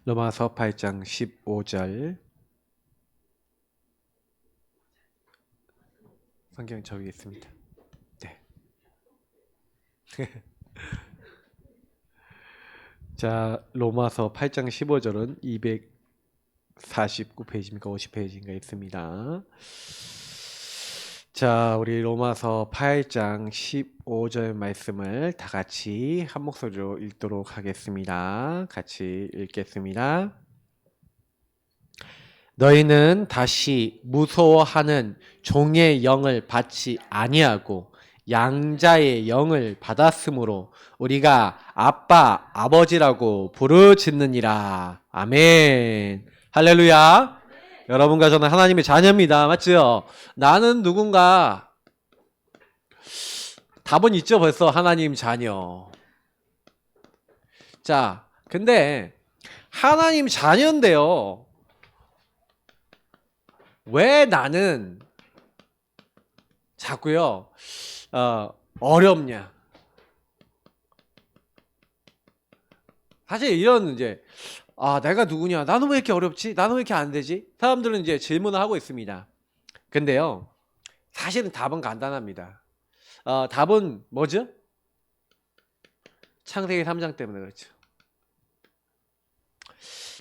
로마서 8장 15절. 성경 저기 있습니다. 네. 자, 로마서 8장 15절은 249페이지입니까? 50페이지인가 있습니다. 자, 우리 로마서 8장 15절 말씀을 다 같이 한 목소리로 읽도록 하겠습니다. 같이 읽겠습니다. 너희는 다시 무서워하는 종의 영을 받지 아니하고 양자의 영을 받았으므로 우리가 아빠, 아버지라고 부르짖느니라. 아멘. 할렐루야. 여러분과 저는 하나님의 자녀입니다. 맞죠? 나는 누군가 답은 있죠. 벌써 하나님 자녀. 자, 근데 하나님 자녀인데요. 왜 나는 자꾸요 어렵냐? 사실 이런 이제 내가 누구냐? 나는 왜 이렇게 어렵지? 나는 왜 이렇게 안 되지? 사람들은 이제 질문을 하고 있습니다. 근데요, 사실은 답은 간단합니다. 답은 뭐죠? 창세기 3장 때문에 그렇죠.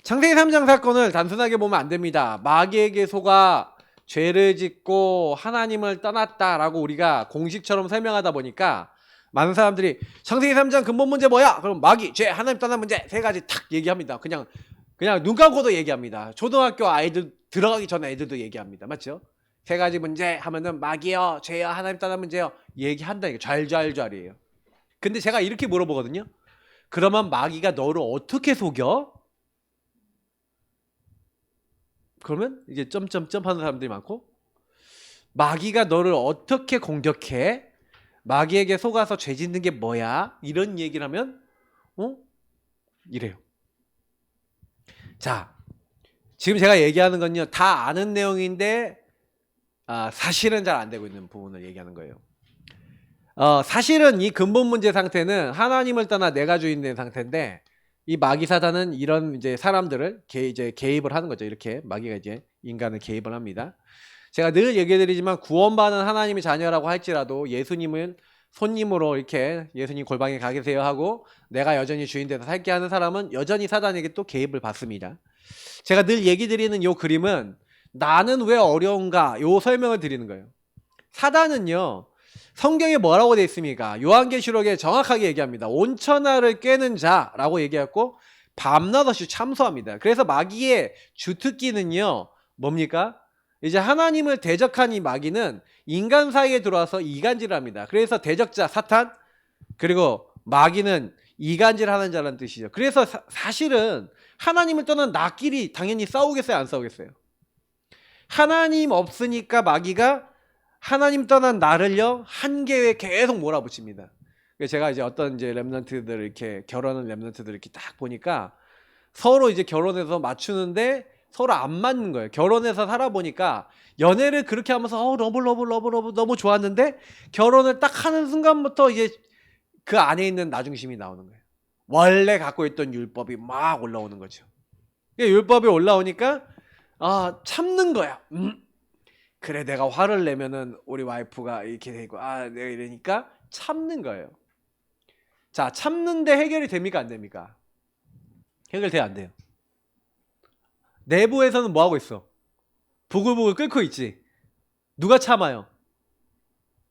창세기 3장 사건을 단순하게 보면 안 됩니다. 마귀에게 속아 죄를 짓고 하나님을 떠났다라고 우리가 공식처럼 설명하다 보니까 많은 사람들이 창세기 3장 근본 문제 뭐야? 그럼 마귀, 죄, 하나님 떠난 문제 세 가지 탁 얘기합니다. 그냥 눈 감고도 얘기합니다. 초등학교 아이들 들어가기 전에 애들도 얘기합니다. 맞죠? 세 가지 문제 하면은 마귀요, 죄요, 하나님 떠난 문제요 얘기한다. 이게 잘이에요. 근데 제가 이렇게 물어보거든요. 그러면 마귀가 너를 어떻게 속여? 그러면 이제 점점점 하는 사람들이 많고, 마귀가 너를 어떻게 공격해? 마귀에게 속아서 죄 짓는 게 뭐야? 이런 얘기를 하면 이래요. 자, 지금 제가 얘기하는 건요 다 아는 내용인데 사실은 잘 안 되고 있는 부분을 얘기하는 거예요. 사실은 이 근본 문제 상태는 하나님을 떠나 내가 주인 된 상태인데, 이 마귀 사단은 이런 이제 사람들을 이제 개입을 하는 거죠. 이렇게 마귀가 이제 인간을 개입을 합니다. 제가 늘 얘기해드리지만 구원받은 하나님의 자녀라고 할지라도 예수님을 손님으로 이렇게 예수님 골방에 가 계세요 하고 내가 여전히 주인 돼서 살게 하는 사람은 여전히 사단에게 또 개입을 받습니다. 제가 늘 얘기 드리는 요 그림은 나는 왜 어려운가 요 설명을 드리는 거예요. 사단은요 성경에 뭐라고 되어 있습니까? 요한계시록에 정확하게 얘기합니다. 온천하를 꿰는 자라고 얘기했고 밤낮 없이 참소합니다. 그래서 마귀의 주특기는요 뭡니까? 이제 하나님을 대적한 이 마귀는 인간 사이에 들어와서 이간질을 합니다. 그래서 대적자 사탄, 그리고 마귀는 이간질하는 자라는 뜻이죠. 그래서 사실은 하나님을 떠난 나끼리 당연히 싸우겠어요, 안 싸우겠어요? 하나님 없으니까 마귀가 하나님 떠난 나를요 한계에 계속 몰아붙입니다. 제가 이제 어떤 이제 렘넌트들 이렇게 결혼한 렘넌트들 이렇게 딱 보니까 서로 이제 결혼해서 맞추는데 서로 안 맞는 거예요. 결혼해서 살아보니까 연애를 그렇게 하면서 러브 너무 좋았는데 결혼을 딱 하는 순간부터 이제 그 안에 있는 나중심이 나오는 거예요. 원래 갖고 있던 율법이 막 올라오는 거죠. 율법이 올라오니까 참는 거야. 그래 내가 화를 내면은 우리 와이프가 이렇게 되고 내가 이러니까 참는 거예요. 자, 참는데 해결이 됩니까 안 됩니까? 해결돼야 안 돼요. 내부에서는 뭐 하고 있어? 부글부글 끓고 있지. 누가 참아요?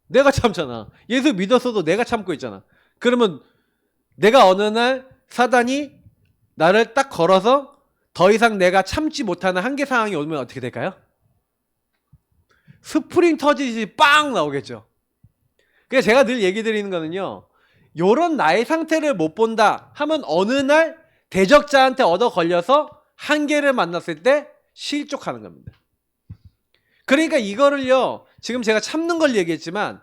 내가 참잖아. 예수 믿었어도 내가 참고 있잖아. 그러면 내가 어느 날 사단이 나를 딱 걸어서 더 이상 내가 참지 못하는 한계 상황이 오면 어떻게 될까요? 스프링 터지듯이 빵 나오겠죠. 그래서 제가 늘 얘기 드리는 거는요, 요런 나의 상태를 못 본다 하면 어느 날 대적자한테 얻어 걸려서 한계를 만났을 때 실족하는 겁니다. 그러니까 이거를요 지금 제가 참는 걸 얘기했지만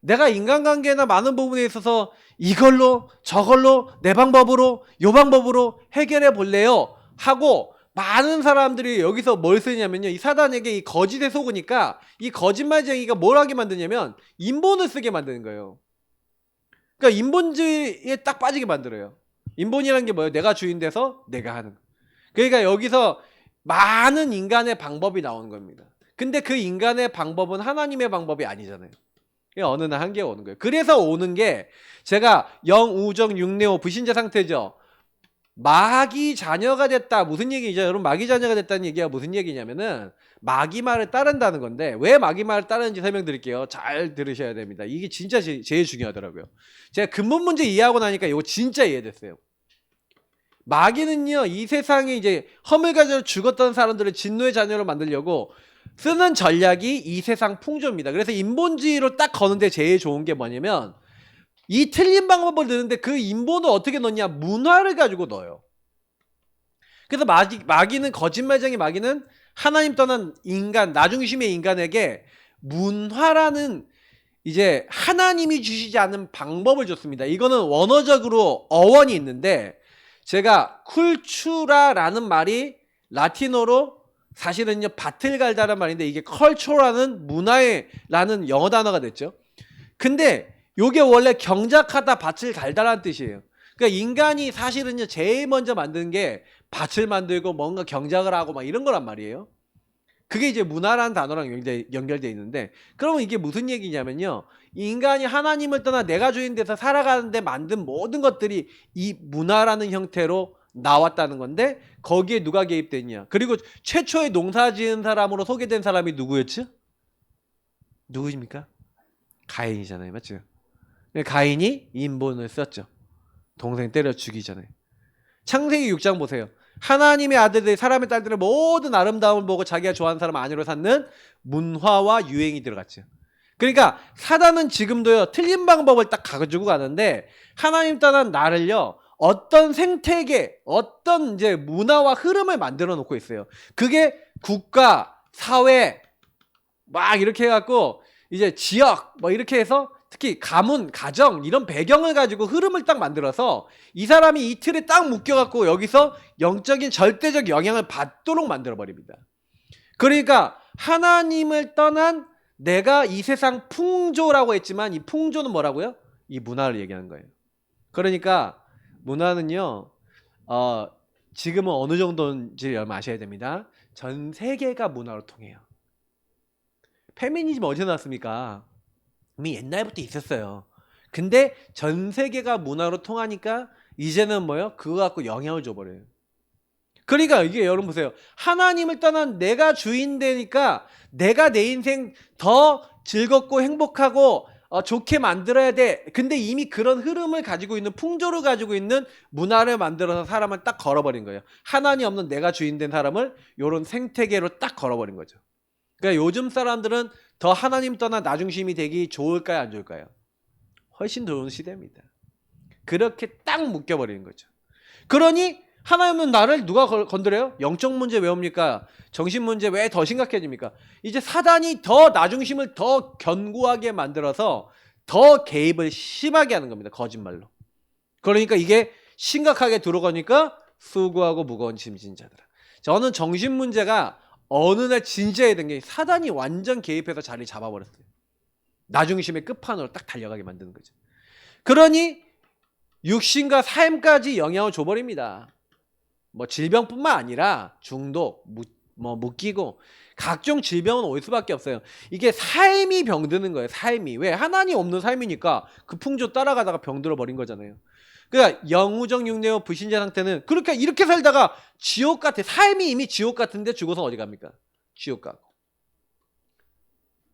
내가 인간관계나 많은 부분에 있어서 이걸로 저걸로 내 방법으로 요 방법으로 해결해 볼래요 하고 많은 사람들이 여기서 뭘 쓰냐면요, 이 사단에게 이 거짓에 속으니까 이 거짓말쟁이가 뭘 하게 만드냐면 인본을 쓰게 만드는 거예요. 그러니까 인본주의에 딱 빠지게 만들어요. 인본이라는 게 뭐예요? 내가 주인 돼서 내가 하는 거. 그러니까 여기서 많은 인간의 방법이 나오는 겁니다. 근데 그 인간의 방법은 하나님의 방법이 아니잖아요. 어느 날 한계가 오는 거예요. 그래서 오는 게 제가 영우정 육내오 불신자 상태죠. 마귀 자녀가 됐다. 무슨 얘기죠? 여러분, 마귀 자녀가 됐다는 얘기가 무슨 얘기냐면은 마귀 말을 따른다는 건데, 왜 마귀 말을 따르는지 설명드릴게요. 잘 들으셔야 됩니다. 이게 진짜 제일 중요하더라고요. 제가 근본 문제 이해하고 나니까 이거 진짜 이해됐어요. 마귀는요, 이 세상에 이제 허물 가지고 죽었던 사람들을 진노의 자녀로 만들려고 쓰는 전략이 이 세상 풍조입니다. 그래서 인본주의로 딱 거는데 제일 좋은 게 뭐냐면, 이 틀린 방법을 넣는데 그 인본을 어떻게 넣냐? 문화를 가지고 넣어요. 그래서 마귀는, 거짓말쟁이 마귀는 하나님 떠난 인간, 나중심의 인간에게 문화라는 이제 하나님이 주시지 않은 방법을 줬습니다. 이거는 원어적으로 어원이 있는데, 제가 쿨추라라는 말이 라틴어로 사실은요 밭을 갈다라는 말인데, 이게 컬처라는 문화에라는 영어 단어가 됐죠. 근데 요게 원래 경작하다 밭을 갈다라는 뜻이에요. 그러니까 인간이 사실은요 제일 먼저 만드는 게 밭을 만들고 뭔가 경작을 하고 막 이런 거란 말이에요. 그게 이제 문화라는 단어랑 연결돼 있는데, 그러면 이게 무슨 얘기냐면요, 인간이 하나님을 떠나 내가 주인 돼서 살아가는데 만든 모든 것들이 이 문화라는 형태로 나왔다는 건데, 거기에 누가 개입됐냐. 그리고 최초의 농사 지은 사람으로 소개된 사람이 누구였죠? 누구십니까? 가인이잖아요. 맞죠? 가인이 인본을 썼죠. 동생 때려 죽이잖아요. 창세기 6장 보세요. 하나님의 아들들이 사람의 딸들의 모든 아름다움을 보고 자기가 좋아하는 사람 안으로 삼는 문화와 유행이 들어갔죠. 그러니까 사단은 지금도요 틀린 방법을 딱 가지고 가는데, 하나님 떠난 나를요 어떤 생태계, 어떤 이제 문화와 흐름을 만들어 놓고 있어요. 그게 국가, 사회 막 이렇게 해갖고 이제 지역 뭐 이렇게 해서, 특히 가문, 가정 이런 배경을 가지고 흐름을 딱 만들어서 이 사람이 이 틀에 딱 묶여갖고 여기서 영적인 절대적 영향을 받도록 만들어버립니다. 그러니까 하나님을 떠난 내가 이 세상 풍조라고 했지만, 이 풍조는 뭐라고요? 이 문화를 얘기하는 거예요. 그러니까 문화는요 지금은 어느 정도인지 여러분 아셔야 됩니다. 전 세계가 문화로 통해요. 페미니즘 어디서 나왔습니까? 이미 옛날부터 있었어요. 근데 전 세계가 문화로 통하니까 이제는 뭐요? 그거 갖고 영향을 줘버려요. 그러니까 이게 여러분 보세요. 하나님을 떠난 내가 주인 되니까 내가 내 인생 더 즐겁고 행복하고 좋게 만들어야 돼. 근데 이미 그런 흐름을 가지고 있는, 풍조를 가지고 있는 문화를 만들어서 사람을 딱 걸어버린 거예요. 하나님 없는 내가 주인 된 사람을 요런 생태계로 딱 걸어버린 거죠. 그러니까 요즘 사람들은 더 하나님 떠난 나중심이 되기 좋을까요, 안 좋을까요? 훨씬 좋은 시대입니다. 그렇게 딱 묶여버리는 거죠. 그러니 하나님은 나를 누가 건드려요? 영적 문제 왜 옵니까? 정신 문제 왜 더 심각해집니까? 이제 사단이 더 나중심을 더 견고하게 만들어서 더 개입을 심하게 하는 겁니다. 거짓말로. 그러니까 이게 심각하게 들어가니까 수고하고 무거운 짐진 자들아. 저는 정신 문제가 어느 날 진지하게 된 게, 사단이 완전 개입해서 자리 잡아버렸어요. 나중심의 끝판으로 딱 달려가게 만드는 거죠. 그러니 육신과 삶까지 영향을 줘버립니다. 뭐 질병뿐만 아니라 중독, 묶이고 각종 질병은 올 수밖에 없어요. 이게 삶이 병드는 거예요. 삶이. 왜? 하나님 없는 삶이니까 그 풍조 따라가다가 병들어 버린 거잖아요. 그러니까 영우정 육내오 불신자 상태는 그렇게 이렇게 살다가 지옥 같아. 삶이 이미 지옥 같은데 죽어서 어디 갑니까? 지옥 가고.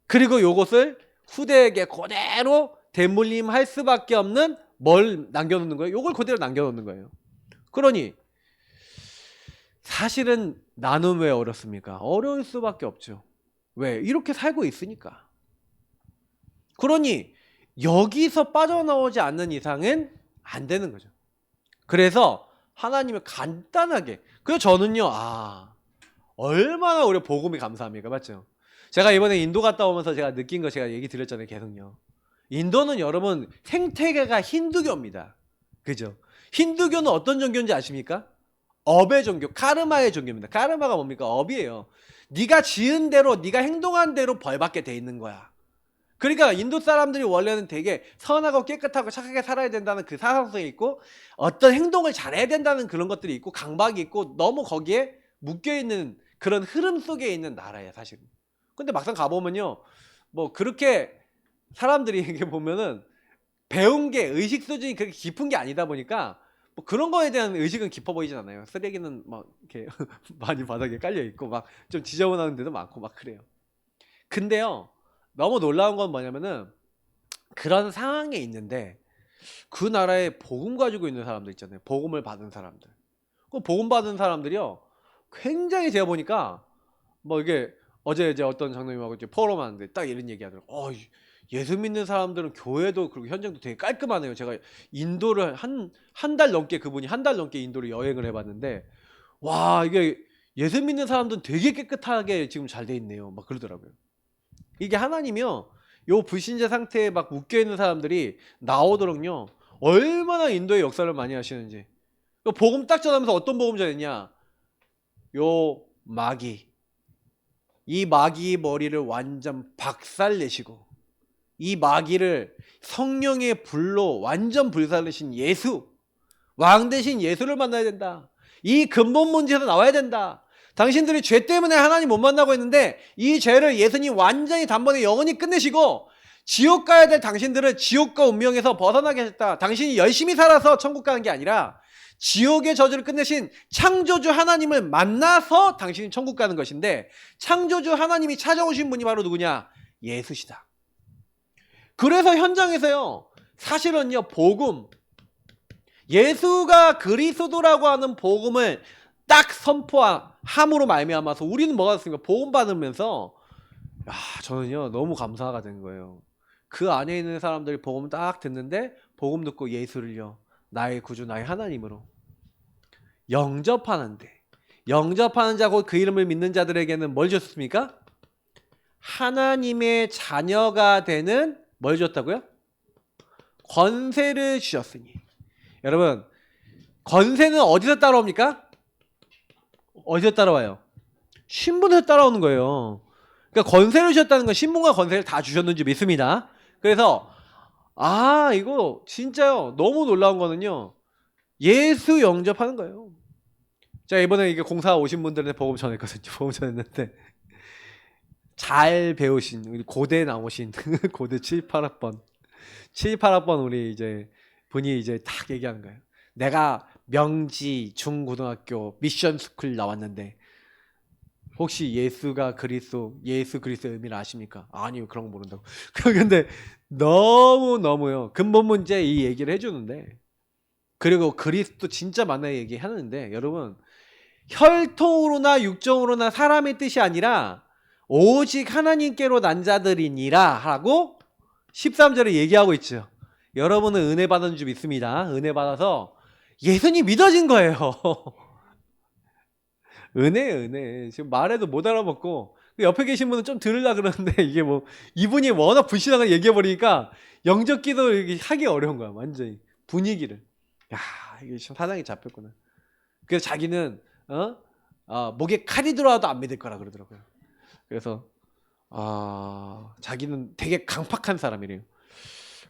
그리고 요것을 후대에게 그대로 대물림할 수밖에 없는 뭘 남겨놓는 거예요? 요걸 그대로 남겨놓는 거예요. 그러니 사실은 나는 왜 어렵습니까? 어려울 수밖에 없죠. 왜? 이렇게 살고 있으니까. 그러니 여기서 빠져나오지 않는 이상은 안 되는 거죠. 그래서 하나님을 간단하게, 그래서 저는요 얼마나 우리 복음이 감사합니까? 맞죠? 제가 이번에 인도 갔다 오면서 제가 느낀 거 제가 얘기 드렸잖아요. 계속요. 인도는 여러분 생태계가 힌두교입니다. 그죠? 힌두교는 어떤 종교인지 아십니까? 업의 종교, 카르마의 종교입니다. 카르마가 뭡니까? 업이에요. 네가 지은 대로, 네가 행동한 대로 벌 받게 돼 있는 거야. 그러니까 인도 사람들이 원래는 되게 선하고 깨끗하고 착하게 살아야 된다는 그 사상성이 있고 어떤 행동을 잘해야 된다는 그런 것들이 있고 강박이 있고 너무 거기에 묶여있는 그런 흐름 속에 있는 나라예요 사실은. 근데 막상 가보면요 뭐 그렇게 사람들이 이렇게 보면은 배운 게 의식 수준이 그렇게 깊은 게 아니다 보니까 뭐 그런 거에 대한 의식은 깊어 보이진 않아요. 쓰레기는 막 이렇게 많이 바닥에 깔려 있고 막 좀 지저분한 데도 많고 막 그래요. 근데요 너무 놀라운 건 뭐냐면은 그런 상황에 있는데 그 나라에 복음 가지고 있는 사람들 있잖아요. 복음을 받은 사람들. 그 복음 받은 사람들이요 굉장히 제가 보니까 뭐 이게 어제 이제 어떤 장로님하고 이제 포럼하는데 딱 이런 얘기 하더라고요. 예수 믿는 사람들은 교회도 그리고 현장도 되게 깔끔하네요. 제가 인도를 한 달 넘게 그분이 한 달 넘게 인도를 여행을 해봤는데 와 이게 예수 믿는 사람들은 되게 깨끗하게 지금 잘 돼 있네요. 막 그러더라고요. 이게 하나님이요 요 불신자 상태에 막 묶여 있는 사람들이 나오도록요 얼마나 인도의 역사를 많이 하시는지. 복음 딱 전하면서 어떤 복음 전했냐? 요 마귀, 이 마귀의 머리를 완전 박살내시고 이 마귀를 성령의 불로 완전 불살르신 예수, 왕 대신 예수를 만나야 된다. 이 근본 문제에서 나와야 된다. 당신들이 죄 때문에 하나님 못 만나고 있는데 이 죄를 예수님 완전히 단번에 영원히 끝내시고 지옥 가야 될 당신들을 지옥과 운명에서 벗어나게 하셨다. 당신이 열심히 살아서 천국 가는 게 아니라 지옥의 저주를 끝내신 창조주 하나님을 만나서 당신이 천국 가는 것인데 창조주 하나님이 찾아오신 분이 바로 누구냐? 예수시다. 그래서 현장에서요 사실은요 복음 예수가 그리스도라고 하는 복음을 딱 선포함으로 말미암아서 우리는 뭐가 됐습니까? 복음 받으면서 저는요 너무 감사가 된 거예요. 그 안에 있는 사람들이 복음 딱 듣는데 복음 듣고 예수를요 나의 구주 나의 하나님으로 영접하는 자 곧 그 이름을 믿는 자들에게는 뭘 줬습니까? 하나님의 자녀가 되는 뭘 줬다고요? 권세를 주셨으니. 여러분 권세는 어디서 따라옵니까? 어디서 따라와요? 신분에서 따라오는 거예요. 그러니까 권세를 주셨다는 건 신분과 권세를 다 주셨는지 믿습니다. 그래서 이거 진짜요 너무 놀라운 거는요 예수 영접하는 거예요. 자 이번에 이게 공사 오신 분들한테 복음 전했거든요. 복음 전했는데 잘 배우신 우리 고대 나오신 고대 7, 8학번 우리 이제 분이 이제 딱 얘기하는 거예요. 내가 명지 중고등학교 미션 스쿨 나왔는데 혹시 예수 그리스도의 의미를 아십니까? 아니요 그런 거 모른다고. 근데 너무요 근본 문제 이 얘기를 해주는데 그리고 그리스도 진짜 만나야 얘기하는데 여러분 혈통으로나 육정으로나 사람의 뜻이 아니라 오직 하나님께로 난 자들이니라 하고 13절에 얘기하고 있죠. 여러분은 은혜 받은 줄 믿습니다. 은혜 받아서 예수님 믿어진 거예요. 은혜. 지금 말해도 못 알아먹고 옆에 계신 분은 좀 들으려 그러는데 이게 뭐 이분이 워낙 불신하게 얘기해버리니까 영접 기도 하기 어려운 거야. 완전히 분위기를. 이게 좀 사상이 잡혔구나. 그래서 자기는 목에 칼이 들어와도 안 믿을 거라 그러더라고요. 그래서 자기는 되게 강팍한 사람이래요.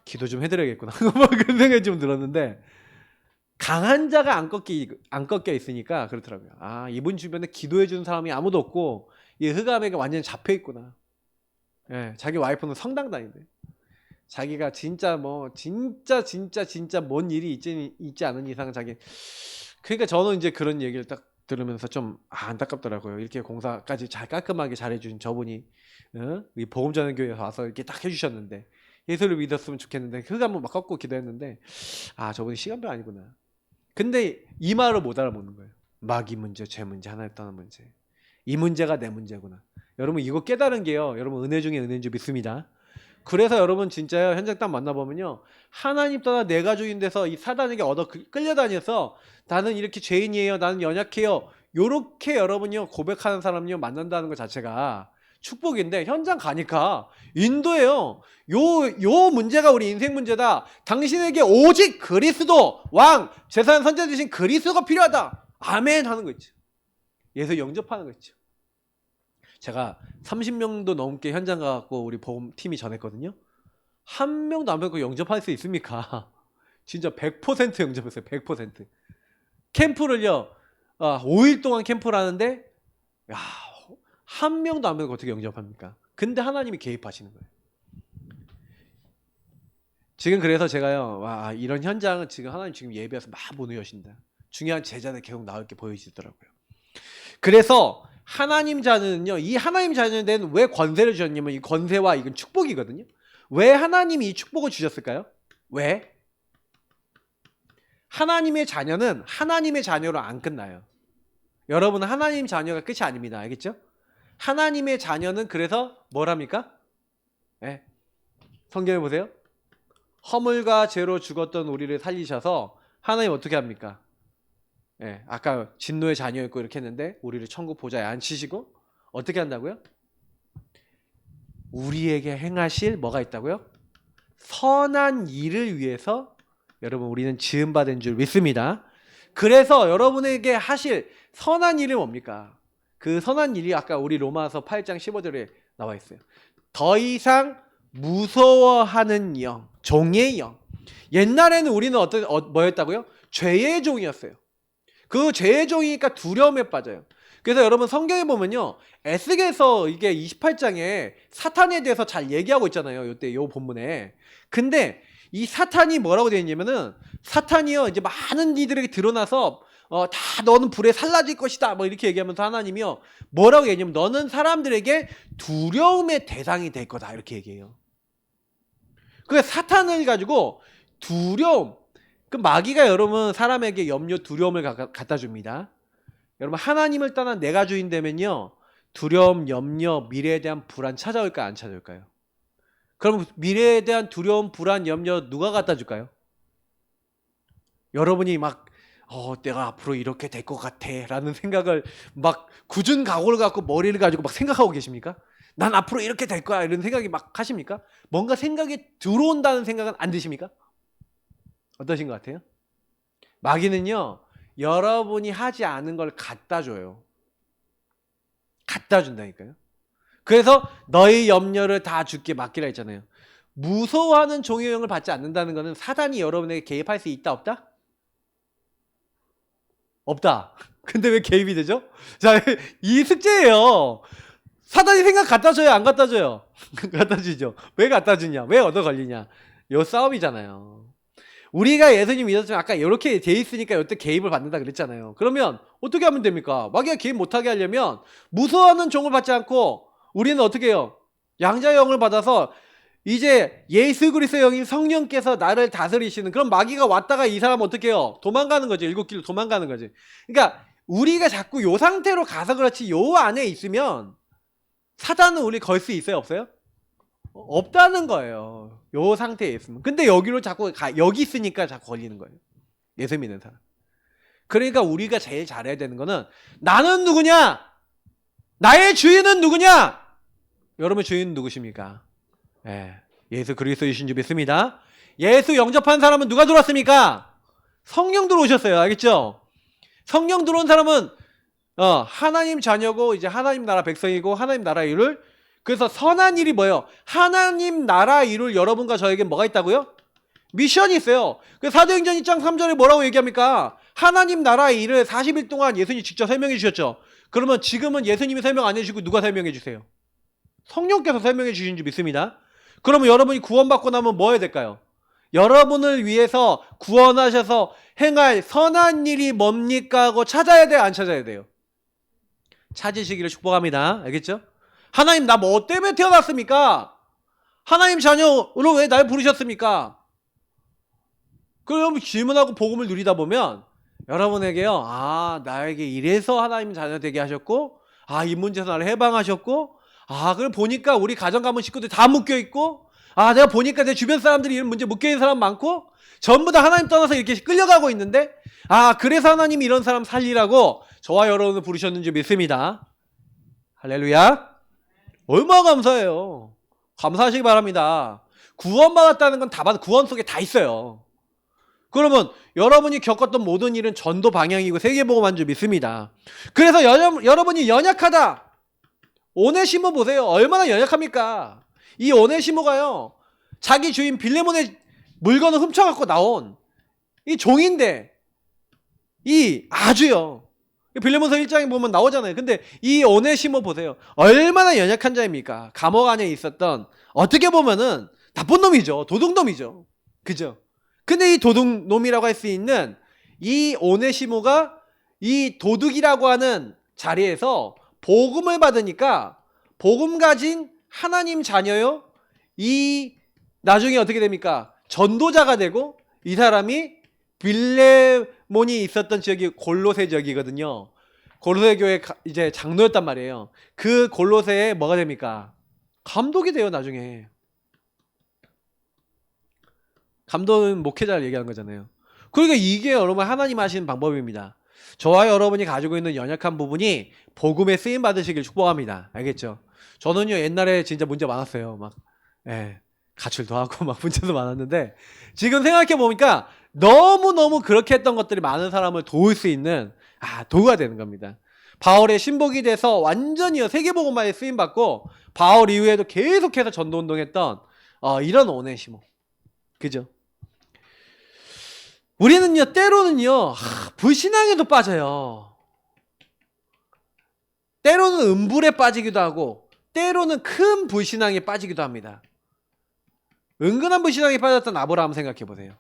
기도 좀 해드려야겠구나. 그런 생각이 좀 들었는데 강한 자가 안 꺾여 있으니까 그렇더라고요. 이분 주변에 기도해 주는 사람이 아무도 없고 이 흑암에게 완전히 잡혀 있구나. 예, 자기 와이프는 성당 다닌대. 자기가 진짜 진짜 뭔 일이 있지 않은 이상 그러니까 저는 이제 그런 얘기를 딱 들으면서 좀 안타깝더라고요. 이렇게 공사까지 잘 깔끔하게 잘해주신 저분이 이 복음 전환 교회에서 와서 이렇게 딱 해주셨는데 예수를 믿었으면 좋겠는데 흑암을 막 꺾고 기도했는데 저분이 시간표 아니구나. 근데 이 말을 못 알아먹는 거예요. 마귀 문제, 죄 문제, 하나님 떠난 문제. 이 문제가 내 문제구나. 여러분 이거 깨달은 게요. 여러분 은혜 중에 은혜인 줄 믿습니다. 그래서 여러분 진짜요 현장 딱 만나보면요 하나님 떠나 내가 주인 돼서 이 사단에게 얻어 끌려다녀서 나는 이렇게 죄인이에요 나는 연약해요 요렇게 여러분이요 고백하는 사람이요 만난다는 것 자체가 축복인데 현장 가니까 인도에요 요 문제가 우리 인생 문제다. 당신에게 오직 그리스도 왕 제사장 선지자 되신 그리스도가 필요하다. 아멘 하는 거 있죠. 예수 영접하는 거 있죠. 제가 30명도 넘게 현장 가갖고 우리 복음 팀이 전했거든요. 한 명도 안 받고 영접할 수 있습니까? 진짜 100% 영접했어요. 100%. 캠프를요. 5일 동안 캠프를 하는데 야, 한 명도 안 받고 어떻게 영접합니까? 근데 하나님이 개입하시는 거예요. 지금 그래서 제가요. 와, 이런 현장은 지금 하나님 지금 예배에서 막 문을 여신다. 중요한 제자들 계속 나올 게 보여지더라고요. 그래서 하나님 자녀는요. 이 하나님 자녀는 왜 권세를 주셨냐면 이 권세와 이건 축복이거든요. 왜 하나님이 이 축복을 주셨을까요? 왜? 하나님의 자녀는 하나님의 자녀로 안 끝나요. 여러분 하나님 자녀가 끝이 아닙니다. 알겠죠? 하나님의 자녀는 그래서 뭐랍니까? 네. 성경에 보세요. 허물과 죄로 죽었던 우리를 살리셔서 하나님 어떻게 합니까? 네. 아까 진노의 자녀였고 이렇게 했는데 우리를 천국 보좌에 앉히시고 어떻게 한다고요? 우리에게 행하실 뭐가 있다고요? 선한 일을 위해서 여러분 우리는 지음받은 줄 믿습니다. 그래서 여러분에게 하실 선한 일이 뭡니까? 그 선한 일이 아까 우리 로마서 8장 15절에 나와 있어요. 더 이상 무서워하는 영, 종의 영. 옛날에는 우리는 뭐였다고요? 죄의 종이었어요. 그 죄의 종이니까 두려움에 빠져요. 그래서 여러분 성경에 보면요. 에스겔서 이게 28장에 사탄에 대해서 잘 얘기하고 있잖아요. 요때 요 본문에. 근데 이 사탄이 뭐라고 되어 있냐면은 사탄이요. 이제 많은 이들에게 드러나서 다 너는 불에 살라질 것이다. 뭐 이렇게 얘기하면서 하나님이요. 뭐라고 얘기하냐면 너는 사람들에게 두려움의 대상이 될 거다. 이렇게 얘기해요. 그 사탄을 가지고 두려움. 그 마귀가 여러분 사람에게 염려, 두려움을 갖다 줍니다. 여러분 하나님을 떠난 내가 주인 되면요. 두려움, 염려, 미래에 대한 불안 찾아올까요? 안 찾아올까요? 그럼 미래에 대한 두려움, 불안, 염려 누가 갖다 줄까요? 여러분이 막 내가 앞으로 이렇게 될 것 같아 라는 생각을 막 굳은 각오를 갖고 머리를 가지고 막 생각하고 계십니까? 난 앞으로 이렇게 될 거야 이런 생각이 막 하십니까? 뭔가 생각이 들어온다는 생각은 안 드십니까? 어떠신 것 같아요? 마귀는요. 여러분이 하지 않은 걸 갖다 줘요. 갖다 준다니까요. 그래서 너의 염려를 다 주께 맡기라 했잖아요. 무서워하는 종의 영을 받지 않는다는 것은 사단이 여러분에게 개입할 수 있다 없다? 없다. 근데 왜 개입이 되죠? 자, 이 숙제예요. 사단이 생각 갖다 줘요? 안 갖다 줘요? 갖다 주죠. 왜 갖다 주냐? 왜 얻어 걸리냐? 요 싸움이잖아요. 우리가 예수님 믿었지만 아까 이렇게 돼 있으니까 이때 개입을 받는다 그랬잖아요. 그러면 어떻게 하면 됩니까? 마귀가 개입 못하게 하려면 무서워하는 종을 받지 않고 우리는 어떻게 해요? 양자의 영을 받아서 이제 예수 그리스도의 영인 성령께서 나를 다스리시는 그런 마귀가 왔다가 이 사람 어떻게 해요? 도망가는 거지. 일곱 길로 도망가는 거지. 그러니까 우리가 자꾸 요 상태로 가서 그렇지 요 안에 있으면 사단은 우리 걸 수 있어요? 없어요? 없다는 거예요. 요 상태에 있으면. 근데 여기로 자꾸 여기 있으니까 자꾸 걸리는 거예요. 예수 믿는 사람. 그러니까 우리가 제일 잘해야 되는 거는 나는 누구냐? 나의 주인은 누구냐? 여러분의 주인은 누구십니까? 예수 그리스도이신 줄 믿습니다. 예수 영접한 사람은 누가 들어왔습니까? 성령 들어오셨어요. 알겠죠? 성령 들어온 사람은 하나님 자녀고 이제 하나님 나라 백성이고 하나님 나라 일을 그래서 선한 일이 뭐예요? 하나님 나라 일을 여러분과 저에게 뭐가 있다고요? 미션이 있어요. 사도행전 2장 3절에 뭐라고 얘기합니까? 하나님 나라 일을 40일 동안 예수님이 직접 설명해 주셨죠. 그러면 지금은 예수님이 설명 안 해주시고 누가 설명해 주세요? 성령께서 설명해 주신 줄 믿습니다. 그러면 여러분이 구원받고 나면 뭐 해야 될까요? 여러분을 위해서 구원하셔서 행할 선한 일이 뭡니까 하고 찾아야 돼요? 안 찾아야 돼요? 찾으시기를 축복합니다. 알겠죠? 하나님 나 뭐 때문에 태어났습니까? 하나님 자녀로 왜 날 부르셨습니까? 그럼 질문하고 복음을 누리다 보면 여러분에게요. 나에게 이래서 하나님 자녀 되게 하셨고 이 문제에서 나를 해방하셨고 그걸 보니까 우리 가정 가문 식구들 다 묶여있고 내가 보니까 내 주변 사람들이 이런 문제 묶여있는 사람 많고 전부 다 하나님 떠나서 이렇게 끌려가고 있는데 그래서 하나님이 이런 사람 살리라고 저와 여러분을 부르셨는지 믿습니다. 할렐루야. 얼마나 감사해요. 감사하시기 바랍니다. 구원받았다는 건 다 구원 속에 다 있어요. 그러면 여러분이 겪었던 모든 일은 전도 방향이고 세계복음한 줄 믿습니다. 그래서 여러분이 연약하다. 오네시모 보세요. 얼마나 연약합니까? 이 오네시모가요. 자기 주인 빌레몬의 물건을 훔쳐갖고 나온 이 종인데 이 아주요. 빌레몬서 1장에 보면 나오잖아요. 근데 이 오네시모 보세요. 얼마나 연약한 자입니까? 감옥 안에 있었던 어떻게 보면은 나쁜 놈이죠. 도둑놈이죠. 그죠? 근데 이 도둑놈이라고 할 수 있는 이 오네시모가 이 도둑이라고 하는 자리에서 복음을 받으니까 복음 가진 하나님 자녀요. 이 나중에 어떻게 됩니까? 전도자가 되고 이 사람이 빌레몬이 있었던 지역이 골로새 지역이거든요. 골로새 교회 이제 장로였단 말이에요. 그 골로새에 뭐가 됩니까? 감독이 돼요, 나중에. 감독은 목회자를 얘기하는 거잖아요. 그러니까 이게 여러분 하나님 하시는 방법입니다. 저와 여러분이 가지고 있는 연약한 부분이 복음에 쓰임 받으시길 축복합니다. 알겠죠? 저는요 옛날에 진짜 문제 많았어요. 막 가출도 하고 막 문제도 많았는데 지금 생각해 보니까 너무너무 그렇게 했던 것들이 많은 사람을 도울 수 있는 도구가 되는 겁니다. 바울의 신복이 돼서 완전히요 세계복음화에 쓰임 받고 바울 이후에도 계속해서 전도운동했던 이런 오네시모. 그죠? 우리는요 때로는요 불신앙에도 빠져요. 때로는 음불에 빠지기도 하고 때로는 큰 불신앙에 빠지기도 합니다. 은근한 불신앙에 빠졌던 아브라함 생각해 보세요.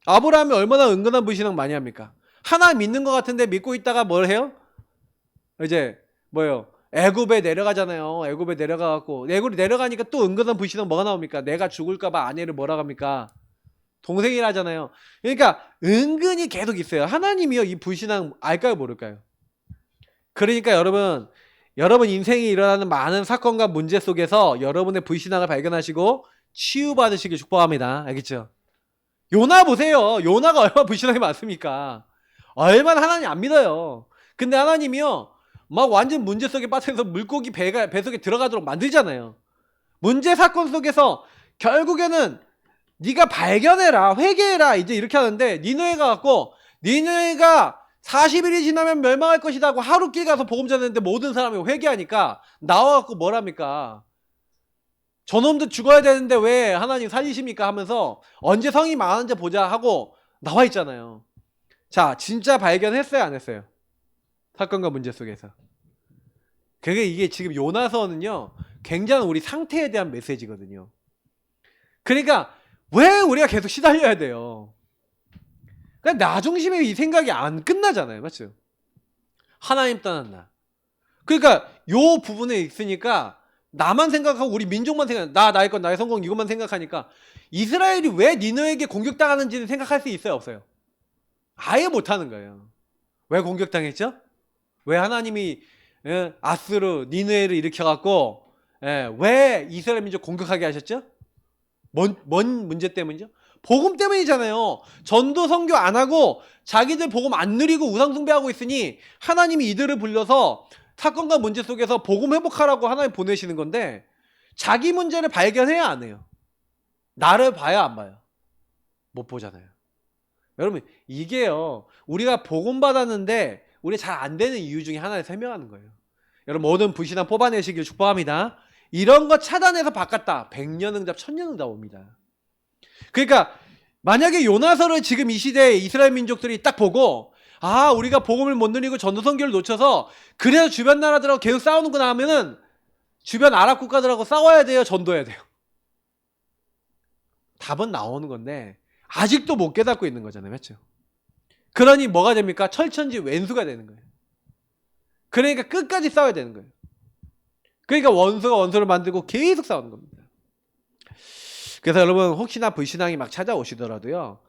아브라함이 얼마나 은근한 불신앙 많이 합니까? 하나 믿는 것 같은데 믿고 있다가 뭘 해요? 이제 뭐예요? 애굽에 내려가잖아요. 애굽에 내려가갖고 애굽에 내려가니까 또 은근한 불신앙 뭐가 나옵니까? 내가 죽을까봐 아내를 뭐라 합니까? 동생이라잖아요. 그러니까 은근히 계속 있어요. 하나님이요 이 불신앙 알까요 모를까요? 그러니까 여러분 인생에 일어나는 많은 사건과 문제 속에서 여러분의 불신앙을 발견하시고 치유받으시길 축복합니다. 알겠죠? 요나 보세요. 요나가 얼마나 불신앙이 많습니까? 얼마나 하나님 안 믿어요. 근데 하나님이요 막 완전 문제 속에 빠져서 물고기 배 속에 들어가도록 만들잖아요. 문제 사건 속에서 결국에는 네가 발견해라 회개해라 이제 이렇게 하는데 니느웨가 갖고 니느웨가 40일이 지나면 멸망할 것이다 하고 하루길 가서 복음 전했는데 모든 사람이 회개하니까 나와갖고 뭐랍니까? 저놈도 죽어야 되는데 왜 하나님 살리십니까 하면서 언제 성이 망하는지 보자 하고 나와 있잖아요. 자 진짜 발견했어요 안 했어요? 사건과 문제 속에서. 그게 이게 지금 요나서는요 굉장히 우리 상태에 대한 메시지거든요. 그러니까 왜 우리가 계속 시달려야 돼요? 그러니까 나 중심의 이 생각이 안 끝나잖아요. 맞죠? 하나님 떠난 나. 그러니까 요 부분에 있으니까 나만 생각하고 우리 민족만 생각, 나의 것, 나의 성공 이것만 생각하니까 이스라엘이 왜 니느웨에게 공격당하는지는 생각할 수 있어요 없어요? 아예 못하는 거예요. 왜 공격당했죠? 왜 하나님이 아스루 니느웨를 일으켜갖고 왜 이스라엘 민족 공격하게 하셨죠? 뭔 문제 때문이죠? 복음 때문이잖아요. 전도 선교 안 하고 자기들 복음 안 누리고 우상 숭배하고 있으니 하나님이 이들을 불러서 사건과 문제 속에서 복음 회복하라고 하나님 보내시는 건데 자기 문제를 발견해야 안 해요. 나를 봐야 안 봐요. 못 보잖아요. 여러분 이게요 우리가 복음 받았는데 우리 잘 안 되는 이유 중에 하나를 설명하는 거예요. 여러분 모든 불신앙 뽑아내시길 축복합니다. 이런 거 차단해서 바꿨다 100년응답 1000년응답 옵니다. 그러니까 만약에 요나서를 지금 이 시대에 이스라엘 민족들이 딱 보고 우리가 복음을 못 누리고 전도 선교를 놓쳐서 그래서 주변 나라들하고 계속 싸우는구나 하면은 주변 아랍 국가들하고 싸워야 돼요 전도해야 돼요? 답은 나오는 건데 아직도 못 깨닫고 있는 거잖아요. 맞죠? 그러니 뭐가 됩니까? 철천지 왼수가 되는 거예요. 그러니까 끝까지 싸워야 되는 거예요. 그러니까 원수가 원수를 만들고 계속 싸우는 겁니다. 그래서 여러분 혹시나 불신앙이 막 찾아오시더라도요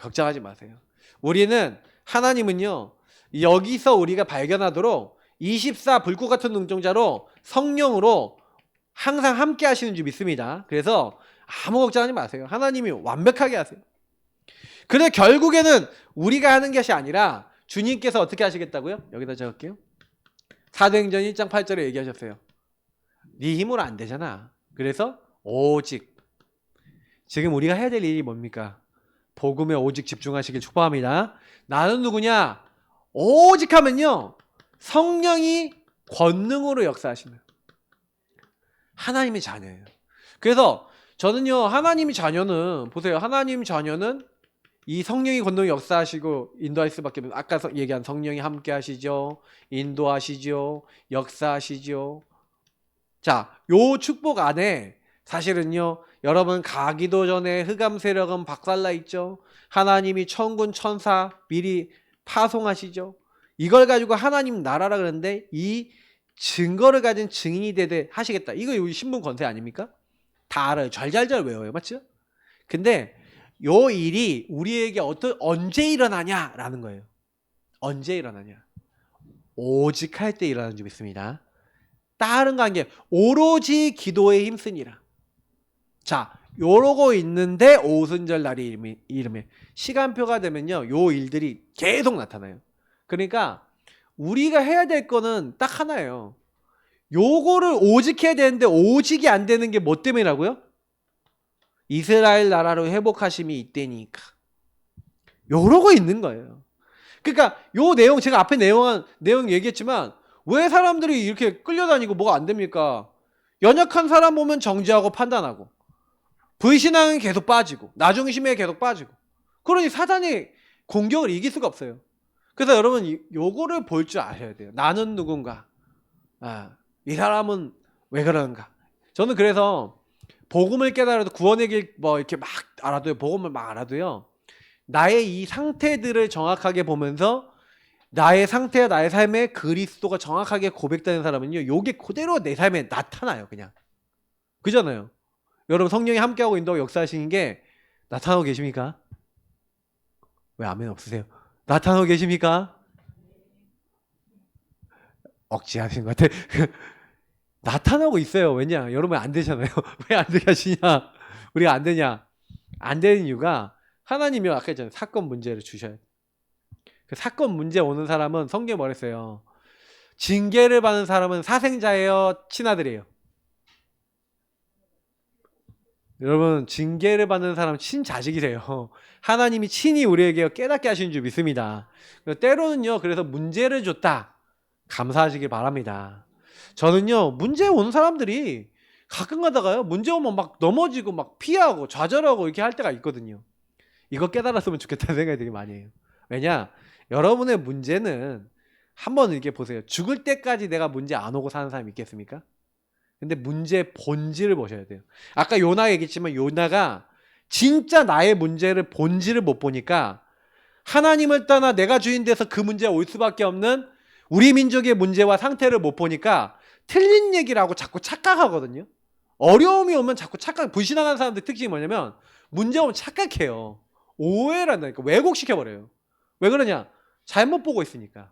걱정하지 마세요. 우리는 하나님은요 여기서 우리가 발견하도록 24 불꽃 같은 눈동자로 성령으로 항상 함께 하시는 줄 믿습니다. 그래서 아무 걱정하지 마세요. 하나님이 완벽하게 하세요. 그런데 결국에는 우리가 하는 것이 아니라 주님께서 어떻게 하시겠다고요? 여기다 적을게요. 사도행전 1장 8절에 얘기하셨어요. 네 힘으로 안 되잖아. 그래서 오직 지금 우리가 해야 될 일이 뭡니까? 복음에 오직 집중하시길 축복합니다. 나는 누구냐? 오직 하면요 성령이 권능으로 역사하시는 하나님의 자녀예요. 그래서 저는요, 하나님 자녀는, 보세요. 하나님 자녀는 이 성령이 건너에 역사하시고 인도할 수밖에 없어요. 아까 얘기한 성령이 함께 하시죠. 인도하시죠. 역사하시죠. 자, 요 축복 안에 사실은요, 여러분 가기도 전에 흑암 세력은 박살나 있죠. 하나님이 천군 천사 미리 파송하시죠. 이걸 가지고 하나님 나라라 그러는데 이 증거를 가진 증인이 되되 하시겠다. 이거 우리 신분 권세 아닙니까? 다 알아요. 잘잘잘 외워요. 맞죠? 근데 요 일이 우리에게 언제 일어나냐라는 거예요. 언제 일어나냐? 오직 할 때 일어나는 줄 믿습니다. 다른 관계 오로지 기도에 힘쓰니라. 자, 요러고 있는데 오순절 날이 이름에 시간표가 되면요, 요 일들이 계속 나타나요. 그러니까 우리가 해야 될 거는 딱 하나예요. 요거를 오직 해야 되는데 오직이 안 되는 게 뭐 때문이라고요? 이스라엘 나라로 회복하심이 있다니까. 요러고 있는 거예요. 그러니까 요 내용, 제가 앞에 내용 얘기했지만 왜 사람들이 이렇게 끌려다니고 뭐가 안 됩니까? 연약한 사람 보면 정죄하고 판단하고, 불신앙은 계속 빠지고, 나중심에 계속 빠지고. 그러니 사단이 공격을 이길 수가 없어요. 그래서 여러분 요거를 볼 줄 아셔야 돼요. 나는 누군가, 이 사람은 왜 그러는가. 저는 그래서 복음을 깨달아도, 구원의 길 뭐 이렇게 막 알아도요, 복음을 막 알아도요, 나의 이 상태들을 정확하게 보면서 나의 상태와 나의 삶에 그리스도가 정확하게 고백되는 사람은요, 요게 그대로 내 삶에 나타나요. 그냥 그잖아요. 여러분 성령이 함께하고 인도하고 역사하시는 게 나타나고 계십니까? 왜 아멘 없으세요? 나타나고 계십니까? 억지 하시는 것 같아. 나타나고 있어요. 왜냐? 여러분 안 되잖아요. 왜 안 되게 하시냐? 우리가 안 되냐? 안 되는 이유가 하나님이 아까 전에 사건 문제를 주셔야 돼요. 그 사건 문제 오는 사람은 성경에 뭐랬어요? 징계를 받는 사람은 사생자예요? 친아들이에요? 여러분 징계를 받는 사람은 친자식이래요. 하나님이 친히 우리에게 깨닫게 하시는 줄 믿습니다. 때로는요, 그래서 문제를 줬다, 감사하시길 바랍니다. 저는요, 문제 오는 사람들이 가끔 가다가요, 문제 오면 막 넘어지고 막 피하고 좌절하고 이렇게 할 때가 있거든요. 이거 깨달았으면 좋겠다는 생각이 되게 많이 해요. 왜냐? 여러분의 문제는 한번 이렇게 보세요. 죽을 때까지 내가 문제 안 오고 사는 사람이 있겠습니까? 근데 문제의 본질을 보셔야 돼요. 아까 요나 얘기했지만 요나가 진짜 나의 문제를 본질을 못 보니까 하나님을 떠나 내가 주인 돼서 그 문제가 올 수밖에 없는 우리 민족의 문제와 상태를 못 보니까 틀린 얘기를 하고 자꾸 착각하거든요. 어려움이 오면 자꾸 불신앙하는 사람들 특징이 뭐냐면 문제 오면 착각해요. 오해를 한다니까. 왜곡시켜버려요. 왜 그러냐? 잘못 보고 있으니까.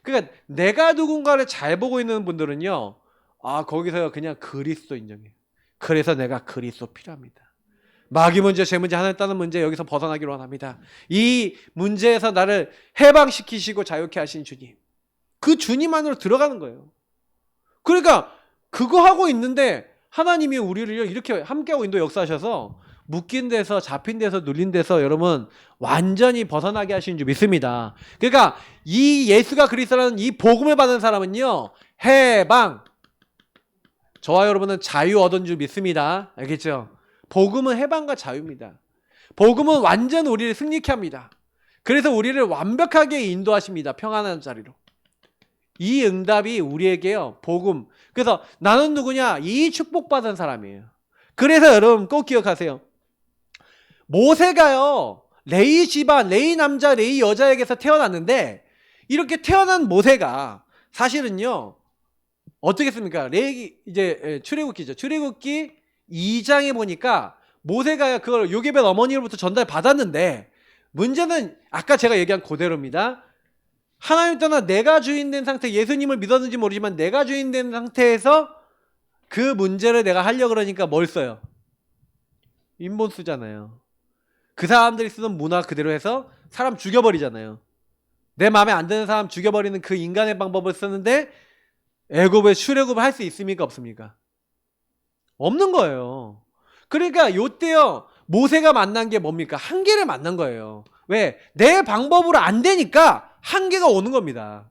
그러니까 내가 누군가를 잘 보고 있는 분들은요, 거기서 그냥 그리스도 인정해요. 그래서 내가 그리스도 필요합니다. 마귀 문제, 죄 문제, 하나님 따는 문제, 여기서 벗어나기를 원합니다. 이 문제에서 나를 해방시키시고 자유케 하신 주님, 그 주님 안으로 들어가는 거예요. 그러니까 그거 하고 있는데 하나님이 우리를 이렇게 함께하고 인도 역사하셔서 묶인 데서, 잡힌 데서, 눌린 데서 여러분 완전히 벗어나게 하시는 줄 믿습니다. 그러니까 이 예수가 그리스도라는 이 복음을 받은 사람은요, 해방, 저와 여러분은 자유 얻은 줄 믿습니다. 알겠죠? 복음은 해방과 자유입니다. 복음은 완전 우리를 승리케 합니다. 그래서 우리를 완벽하게 인도하십니다. 평안한 자리로. 이 응답이 우리에게요, 복음. 그래서 나는 누구냐? 이 축복받은 사람이에요. 그래서 여러분 꼭 기억하세요. 모세가요, 레위 집안, 레위 남자, 레위 여자에게서 태어났는데, 이렇게 태어난 모세가 사실은요, 어떻겠습니까? 이제 출애굽기죠. 출애굽기 2장에 보니까 모세가 그걸 요게벳 어머니로부터 전달 받았는데, 문제는 아까 제가 얘기한 그대로입니다. 하나님 떠나 내가 주인 된 상태, 예수님을 믿었는지 모르지만 내가 주인 된 상태에서 그 문제를 내가 하려고 그러니까 뭘 써요? 인본 쓰잖아요. 그 사람들이 쓰는 문화 그대로 해서 사람 죽여버리잖아요. 내 마음에 안 드는 사람 죽여버리는 그 인간의 방법을 쓰는데 애굽에 출애굽을 할 수 있습니까? 없습니까? 없는 거예요. 그러니까 요때요, 모세가 만난 게 뭡니까? 한계를 만난 거예요. 왜? 내 방법으로 안 되니까 한계가 오는 겁니다.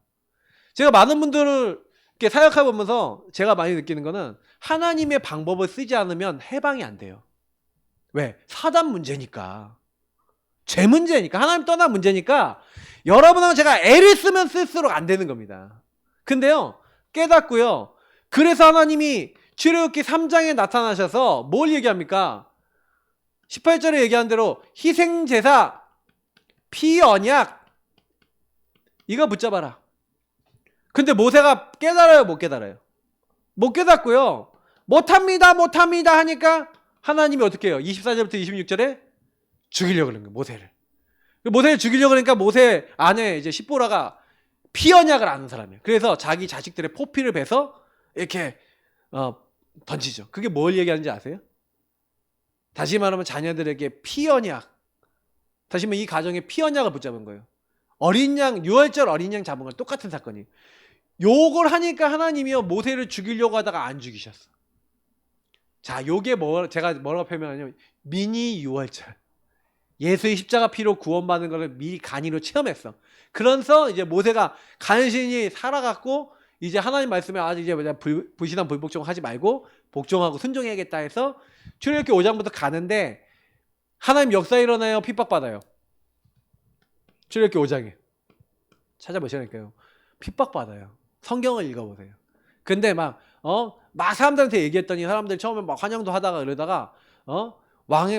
제가 많은 분들을 이렇게 사역해 보면서 제가 많이 느끼는 거는 하나님의 방법을 쓰지 않으면 해방이 안 돼요. 왜? 사단 문제니까. 죄 문제니까. 하나님 떠난 문제니까 여러분은 제가 애를 쓰면 쓸수록 안 되는 겁니다. 근데요, 깨닫고요. 그래서 하나님이 출애굽기 3장에 나타나셔서 뭘 얘기합니까? 18절에 얘기한 대로 희생제사, 피언약 이거 붙잡아라. 근데 모세가 깨달아요, 못 깨달아요? 못 깨닫고요. 못합니다 하니까 하나님이 어떻게 해요? 24절부터 26절에 죽이려고 그러는 거예요, 모세를. 모세를 죽이려고 그러니까 모세 아내 이제 십보라가 피언약을 아는 사람이에요. 그래서 자기 자식들의 포피를 베서 이렇게 던지죠. 그게 뭘 얘기하는지 아세요? 다시 말하면 자녀들에게 피언약, 다시 말하면 이 가정에 피언약을 붙잡은 거예요. 어린 양, 유월절 어린 양 잡은 건 똑같은 사건이에요. 요걸 하니까 하나님이요 모세를 죽이려고 하다가 안 죽이셨어. 자, 요게 제가 뭐라고 표현하냐면 미니 유월절. 예수의 십자가 피로 구원받는 것을 미리 간이로 체험했어. 그래서 이제 모세가 간신히 살아갔고 이제 하나님 말씀에 아직 이제 불신앙 불복종 하지 말고 복종하고 순종해야겠다 해서 출애굽기 5장부터 가는데 하나님 역사 일어나요, 핍박받아요. 출애굽기 5장에 찾아보시라니까요. 핍박받아요. 성경을 읽어보세요. 근데 막 사람들한테 얘기했더니 사람들 처음에 막 환영도 하다가 그러다가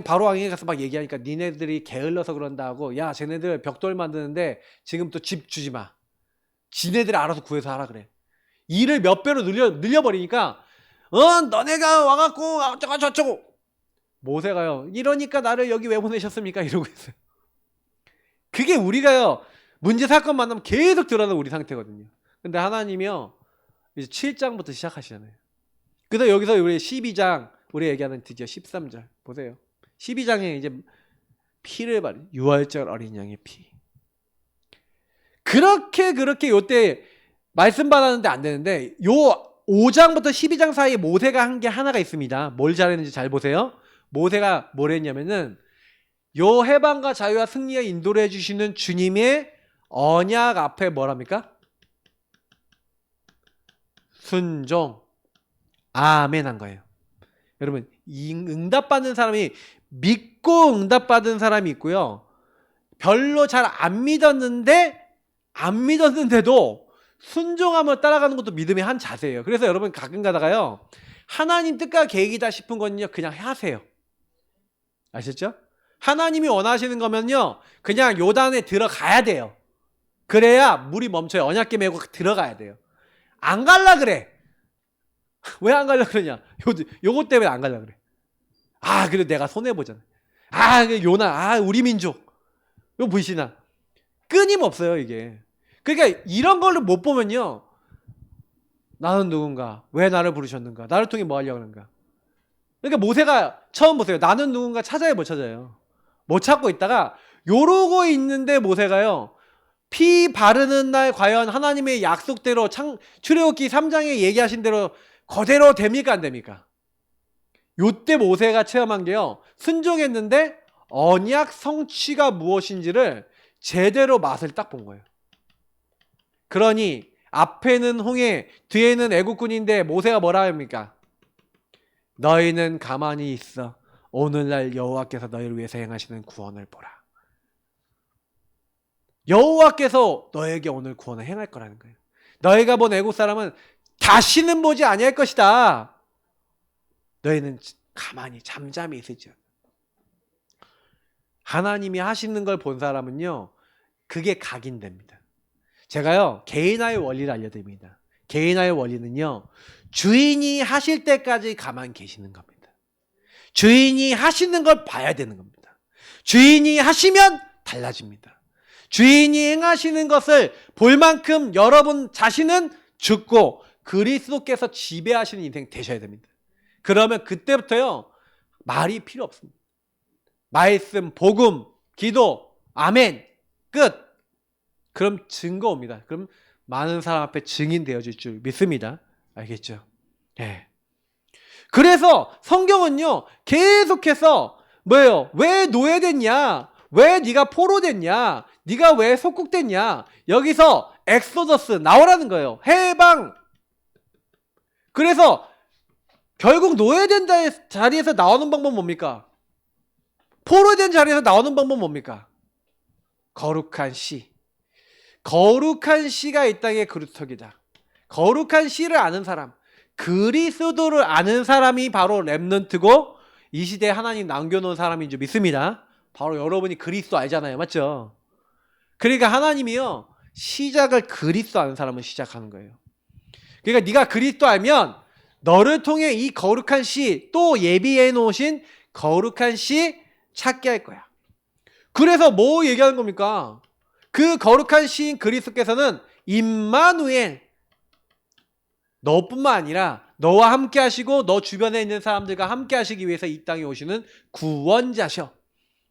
바로 왕에게 가서 막 얘기하니까 니네들이 게을러서 그런다 하고, 야 쟤네들 벽돌 만드는데 지금부터 집 주지 마. 지네들이 알아서 구해서 하라 그래. 일을 몇 배로 늘려버리니까 너네가 와갖고 어쩌고 저쩌고. 모세가요, 이러니까 나를 여기 왜 보내셨습니까? 이러고 있어요. 그게 우리가요 문제 사건 만나면 계속 드러나는 우리 상태거든요. 근데 하나님이요 이제 7장부터 시작하시잖아요. 그래서 여기서 우리 12장 우리 얘기하는 드디어 13절 보세요. 12장에 이제 피를 바른 유월절 어린 양의 피. 그렇게 요때 말씀 받았는데 안 되는데 요 5장부터 12장 사이에 모세가 한 게 하나가 있습니다. 뭘 잘했는지 잘 보세요. 모세가 뭘 했냐면은 요 해방과 자유와 승리에 인도를 해주시는 주님의 언약 앞에 뭐랍니까? 순종, 아멘 한 거예요. 여러분, 응답받는 사람이 믿고 응답받은 사람이 있고요. 별로 잘 안 믿었는데도 순종하며 따라가는 것도 믿음의 한 자세예요. 그래서 여러분 가끔 가다가요, 하나님 뜻과 계획이다 싶은 건요 그냥 하세요. 아셨죠? 하나님이 원하시는 거면요 그냥 요단에 들어가야 돼요. 그래야 물이 멈춰요. 언약궤 메고 들어가야 돼요. 안 갈라 그래. 왜 안 갈라 그러냐? 요것 때문에 안 갈라 그래. 그래도 내가 손해보잖아. 요나, 우리 민족. 이거 보이시나? 끊임없어요, 이게. 그러니까 이런 걸로 못 보면요. 나는 누군가? 왜 나를 부르셨는가? 나를 통해 뭐 하려고 하는가? 그러니까 모세가 처음 보세요. 나는 누군가 찾아야 못 찾아요. 못 찾고 있다가 요러고 있는데 모세가요. 피 바르는 날 과연 하나님의 약속대로 출애굽기 3장에 얘기하신 대로 그대로 됩니까 안 됩니까? 요때 모세가 체험한 게요. 순종했는데 언약 성취가 무엇인지를 제대로 맛을 딱 본 거예요. 그러니 앞에는 홍해, 뒤에는 애국군인데 모세가 뭐라 합니까? 너희는 가만히 있어. 오늘날 여호와께서 너희를 위해서 행하시는 구원을 보라. 여호와께서 너에게 오늘 구원을 행할 거라는 거예요. 너희가 본 애국 사람은 다시는 보지 아니할 것이다. 너희는 가만히 잠잠히 있을지어다. 하나님이 하시는 걸 본 사람은요, 그게 각인됩니다. 제가요 개인화의 원리를 알려드립니다. 개인화의 원리는요, 주인이 하실 때까지 가만히 계시는 겁니다. 주인이 하시는 걸 봐야 되는 겁니다. 주인이 하시면 달라집니다. 주인이 행하시는 것을 볼 만큼 여러분 자신은 죽고 그리스도께서 지배하시는 인생 되셔야 됩니다. 그러면 그때부터요 말이 필요 없습니다. 말씀, 복음, 기도, 아멘, 끝. 그럼 증거 옵니다. 그럼 많은 사람 앞에 증인 되어질 줄 믿습니다. 알겠죠? 네. 그래서 성경은요 계속해서 뭐예요? 왜 노예됐냐? 왜 네가 포로됐냐? 네가 왜 속국됐냐? 여기서 엑소더스 나오라는 거예요. 해방. 그래서 결국 노예된다의 자리에서 나오는 방법은 뭡니까? 포로된 자리에서 나오는 방법은 뭡니까? 거룩한 씨. 거룩한 씨가 이 땅의 그루터기다. 거룩한 씨를 아는 사람, 그리스도를 아는 사람이 바로 렘넌트고 이 시대에 하나님 남겨놓은 사람인 줄 믿습니다. 바로 여러분이 그리스도 알잖아요. 맞죠? 그러니까 하나님이요, 시작을 그리스도 아는 사람은 시작하는 거예요. 그러니까 네가 그리스도 알면 너를 통해 이 거룩한 씨, 또 예비해 놓으신 거룩한 씨 찾게 할 거야. 그래서 뭐 얘기하는 겁니까? 그 거룩한 시인 그리스도께서는 임마누엘, 너뿐만 아니라 너와 함께 하시고 너 주변에 있는 사람들과 함께 하시기 위해서 이 땅에 오시는 구원자셔.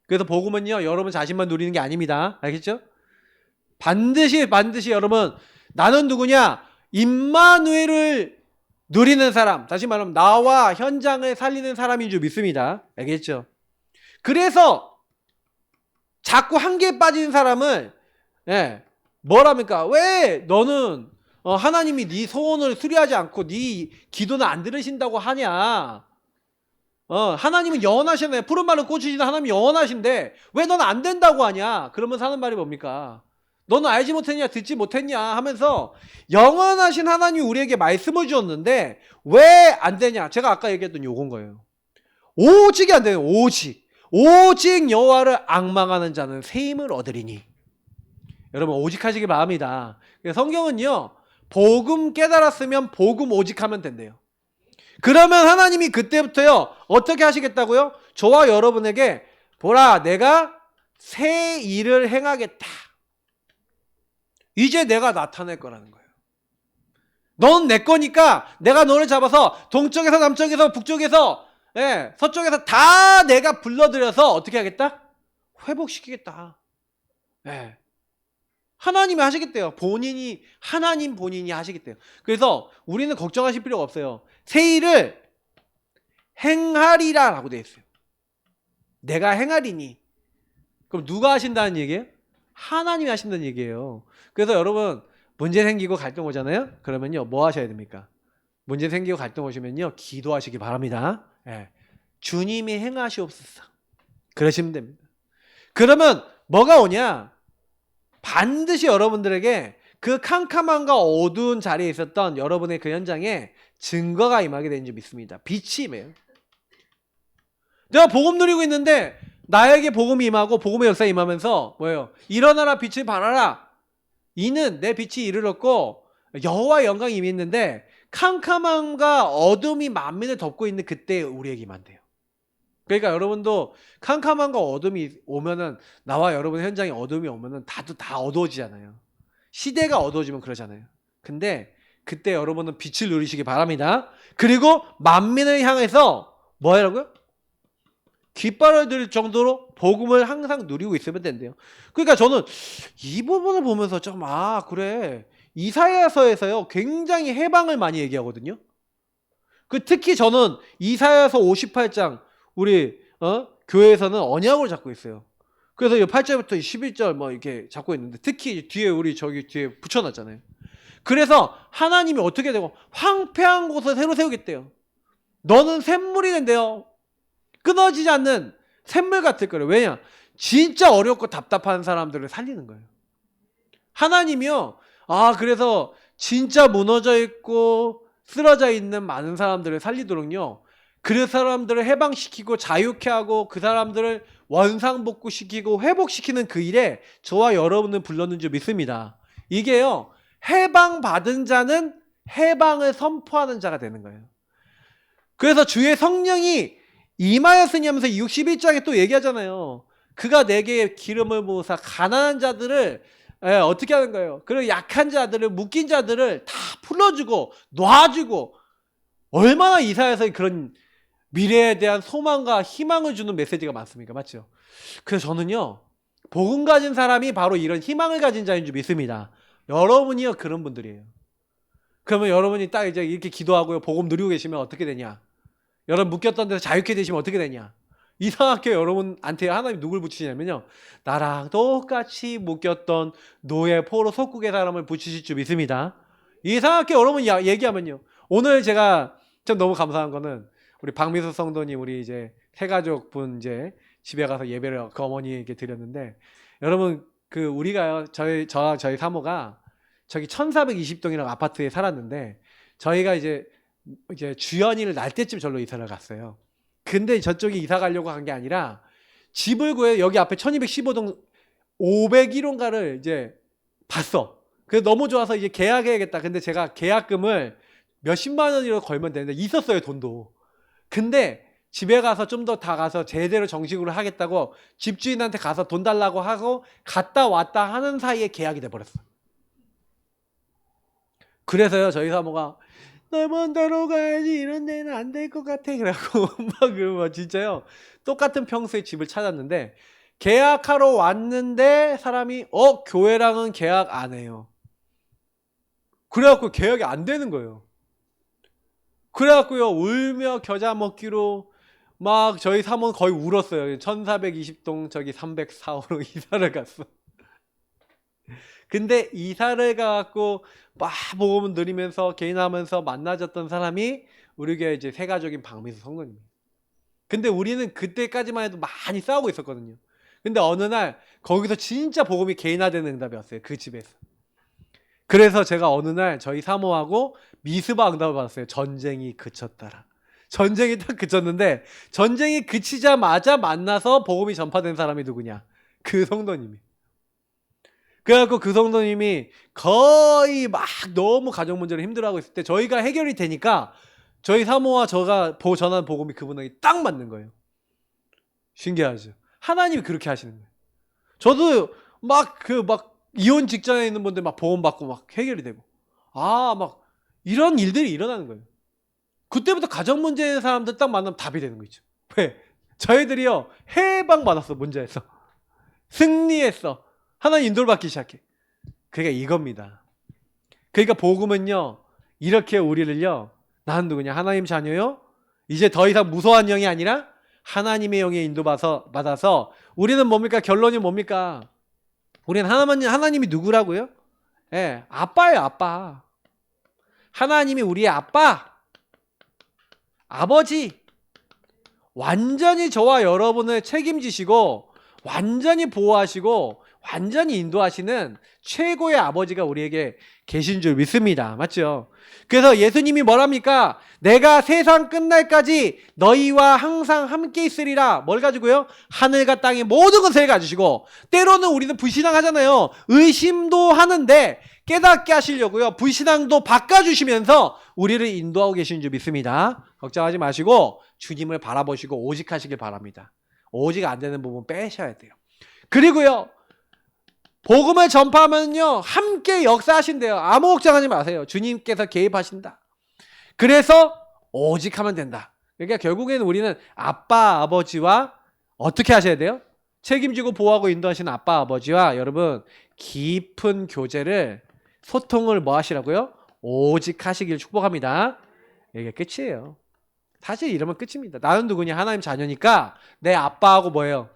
그래서 복음은요, 여러분 자신만 누리는 게 아닙니다. 알겠죠? 반드시 여러분, 나는 누구냐? 임마누엘을 누리는 사람, 다시 말하면 나와 현장을 살리는 사람인 줄 믿습니다. 알겠죠? 그래서 자꾸 한계에 빠진 사람을 뭐랍니까? 왜 너는 하나님이 네 소원을 수리하지 않고 네 기도는 안 들으신다고 하냐? 하나님은 영원하시네. 푸른 말은 꽂히시는 하나님이 영원하신데 왜 너는 안 된다고 하냐? 그러면 하는 말이 뭡니까? 너는 알지 못했냐, 듣지 못했냐 하면서 영원하신 하나님이 우리에게 말씀을 주었는데 왜 안 되냐? 제가 아까 얘기했던 요건 거예요. 오직이 안 되는, 오직 여호와를 앙망하는 자는 새 힘을 얻으리니. 여러분 오직 하시기 바랍니다. 성경은요, 복음 깨달았으면 복음 오직하면 된대요. 그러면 하나님이 그때부터요 어떻게 하시겠다고요? 저와 여러분에게 보라, 내가 새 일을 행하겠다. 이제 내가 나타낼 거라는 거예요. 넌 내 거니까 내가 너를 잡아서 동쪽에서 남쪽에서 북쪽에서 서쪽에서 다 내가 불러들여서 어떻게 하겠다? 회복시키겠다. 하나님이 하시겠대요. 하나님 본인이 하시겠대요. 그래서 우리는 걱정하실 필요가 없어요. 새 일을 행하리라 라고 되어 있어요. 내가 행하리니. 그럼 누가 하신다는 얘기예요? 하나님이 하신다는 얘기예요. 그래서 여러분 문제 생기고 갈등 오잖아요. 그러면요 뭐 하셔야 됩니까? 문제 생기고 갈등 오시면요 기도하시기 바랍니다. 주님이 행하시옵소서. 그러시면 됩니다. 그러면 뭐가 오냐? 반드시 여러분들에게 그 캄캄함과 어두운 자리에 있었던 여러분의 그 현장에 증거가 임하게 되는 줄 믿습니다. 빛이 임해요. 내가 복음 누리고 있는데 나에게 복음이 임하고 복음의 역사에 임하면서 뭐예요? 일어나라 빛을 발하라. 이는 내 빛이 이르렀고 여호와의 영광이 임했는데 캄캄함과 어둠이 만민을 덮고 있는 그때 우리에게 임한대요. 그러니까 여러분도 캄캄함과 어둠이 오면은, 나와 여러분의 현장에 어둠이 오면은 다 어두워지잖아요. 시대가 어두워지면 그러잖아요. 근데 그때 여러분은 빛을 누리시기 바랍니다. 그리고 만민을 향해서 뭐 하라고요? 깃발을 들 정도로 복음을 항상 누리고 있으면 된대요. 그러니까 저는 이 부분을 보면서 좀 그래, 이사야서에서요 굉장히 해방을 많이 얘기하거든요. 특히 저는 이사야서 58장 우리 교회에서는 언약을 잡고 있어요. 그래서 8절부터 11절 뭐 이렇게 잡고 있는데, 특히 뒤에 우리 저기 뒤에 붙여놨잖아요. 그래서 하나님이 어떻게 되고 황폐한 곳을 새로 세우겠대요. 너는 샘물이 된대요. 끊어지지 않는 샘물 같을 거예요. 왜냐? 진짜 어렵고 답답한 사람들을 살리는 거예요. 하나님이요. 그래서 진짜 무너져 있고 쓰러져 있는 많은 사람들을 살리도록요. 그 사람들을 해방시키고 자유케 하고 그 사람들을 원상복구시키고 회복시키는 그 일에 저와 여러분을 불렀는 줄 믿습니다. 이게요. 해방받은 자는 해방을 선포하는 자가 되는 거예요. 그래서 주의 성령이 임하였으니 하면서 61장에 또 얘기하잖아요. 그가 내게 기름을 부으사 가난한 자들을 어떻게 하는 거예요? 그리고 약한 자들을, 묶인 자들을 다 풀어주고 놔주고. 얼마나 이사야서 그런 미래에 대한 소망과 희망을 주는 메시지가 많습니까? 맞죠? 그래서 저는요 복음 가진 사람이 바로 이런 희망을 가진 자인 줄 믿습니다. 여러분이요 그런 분들이에요. 그러면 여러분이 딱 이제 이렇게 기도하고요 복음 누리고 계시면 어떻게 되냐? 여러분 묶였던 데서 자유케 되시면 어떻게 되냐? 이상하게 여러분한테 하나님 누굴 붙이냐면요, 나랑 똑같이 묶였던 노예 포로 속국의 사람을 붙이실 줄 믿습니다. 이상하게 여러분 얘기하면요, 오늘 제가 참 너무 감사한 거는 우리 박미수 성도님, 우리 이제 새가족 분 이제 집에 가서 예배를 그 어머니에게 드렸는데, 여러분 그 우리가요, 저희 사모가 저기 1420동이라고 아파트에 살았는데, 저희가 이제 주연이를 날 때쯤 절로 이사를 갔어요. 근데 저쪽에 이사 가려고 한 게 아니라 집을 구해 여기 앞에 1215동 501호인가를 이제 봤어. 그래서 너무 좋아서 이제 계약해야겠다. 근데 제가 계약금을 몇십만 원이라도 걸면 되는데 있었어요, 돈도. 근데 집에 가서 좀 더 다 가서 제대로 정식으로 하겠다고 집주인한테 가서 돈 달라고 하고 갔다 왔다 하는 사이에 계약이 돼버렸어. 그래서요, 저희 사모가 너 먼데로 가야지, 이런 데는 안 될 것 같아. 그래갖고 막 진짜요, 똑같은 평수의 집을 찾았는데, 계약하러 왔는데 사람이 교회랑은 계약 안 해요. 그래갖고 계약이 안 되는 거예요. 그래갖고요, 울며 겨자 먹기로 막 저희 사모는 거의 울었어요. 1420동 저기 304호로 이사를 갔어. 근데 이사를 가갖고 막 복음을 누리면서 개인하면서 만나졌던 사람이 우리 교회 이제 세가족인 박미수 성도님이에요. 근데 우리는 그때까지만 해도 많이 싸우고 있었거든요. 근데 어느 날 거기서 진짜 복음이 개인화되는 응답이 왔어요, 그 집에서. 그래서 제가 어느 날 저희 사모하고 미스바 응답을 받았어요. 전쟁이 그쳤더라. 전쟁이 딱 그쳤는데, 전쟁이 그치자마자 만나서 복음이 전파된 사람이 누구냐? 그 성도님이. 그래갖고 그 성도님이 거의 막 너무 가정 문제로 힘들어하고 있을 때 저희가 해결이 되니까 저희 사모와 저가 전한 복음이 그분에게 딱 맞는 거예요. 신기하죠? 하나님이 그렇게 하시는 거예요. 저도 막 이혼 직전에 있는 분들 막 복음 받고 막 해결이 되고, 막 이런 일들이 일어나는 거예요. 그때부터 가정 문제의 사람들 딱 만나면 답이 되는 거죠. 왜? 저희들이요, 해방 받았어, 문제에서. 승리했어. 하나님 인도를 받기 시작해. 그러니까 이겁니다. 그러니까 복음은요, 이렇게 우리를요, 나는 누구냐? 하나님 자녀요? 이제 더 이상 무서운 영이 아니라 하나님의 영에 인도받아서 우리는 뭡니까? 결론이 뭡니까? 우리는 하나님이 누구라고요? 예, 아빠예요, 아빠. 하나님이 우리의 아빠, 아버지. 완전히 저와 여러분을 책임지시고 완전히 보호하시고 완전히 인도하시는 최고의 아버지가 우리에게 계신 줄 믿습니다. 맞죠? 그래서 예수님이 뭐랍니까? 내가 세상 끝날까지 너희와 항상 함께 있으리라. 뭘 가지고요? 하늘과 땅의 모든 것을 가지시고, 때로는 우리는 불신앙하잖아요. 의심도 하는데 깨닫게 하시려고요, 불신앙도 바꿔주시면서 우리를 인도하고 계신 줄 믿습니다. 걱정하지 마시고 주님을 바라보시고 오직 하시길 바랍니다. 오직 안 되는 부분 빼셔야 돼요. 그리고요, 복음을 전파하면요, 함께 역사하신대요. 아무 걱정하지 마세요. 주님께서 개입하신다. 그래서 오직 하면 된다. 그러니까 결국에는 우리는 아빠, 아버지와 어떻게 하셔야 돼요? 책임지고 보호하고 인도하시는 아빠, 아버지와 여러분 깊은 교제를, 소통을 뭐 하시라고요? 오직 하시길 축복합니다. 이게 끝이에요. 사실 이러면 끝입니다. 나는 누구냐? 하나님 자녀니까 내 아빠하고 뭐예요?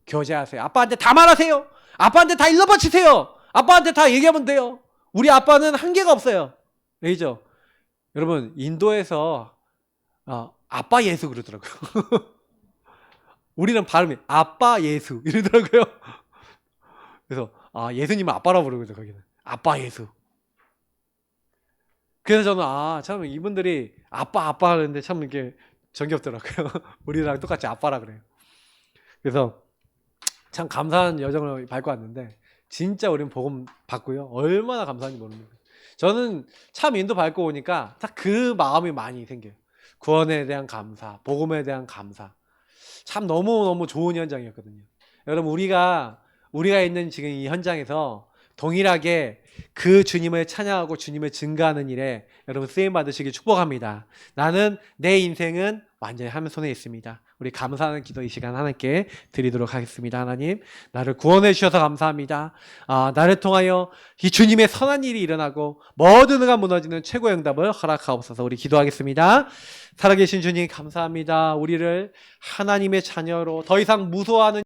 교제하세요. 아빠한테 다 말하세요. 아빠한테 다 일러바치세요. 아빠한테 다 얘기하면 돼요. 우리 아빠는 한계가 없어요. 알죠? 여러분, 인도에서 아빠 예수 그러더라고요. 우리는 발음이 아빠 예수 이러더라고요. 그래서 예수님은 아빠라고 부르거든요, 거기는. 아빠 예수. 그래서 저는 참 이분들이 아빠 하는데 참 이렇게 정겹더라고요. 우리랑 똑같이 아빠라 그래요. 그래서 참 감사한 여정을 밟고 왔는데, 진짜 우리는 복음 받고요, 얼마나 감사한지 모릅니다. 저는 참 인도 밟고 오니까 딱 그 마음이 많이 생겨요. 구원에 대한 감사, 복음에 대한 감사. 참 너무너무 좋은 현장이었거든요. 여러분, 우리가 있는 지금 이 현장에서 동일하게 그 주님을 찬양하고 주님을 증거하는 일에 여러분 쓰임 받으시길 축복합니다. 나는 내 인생은 완전히 하나님 손에 있습니다. 우리 감사하는 기도 이 시간 하나님께 드리도록 하겠습니다. 하나님, 나를 구원해 주셔서 감사합니다. 나를 통하여 이 주님의 선한 일이 일어나고 모든 의가 무너지는 최고의 응답을 허락하옵소서. 우리 기도하겠습니다. 살아계신 주님 감사합니다. 우리를 하나님의 자녀로 더 이상 무서워하는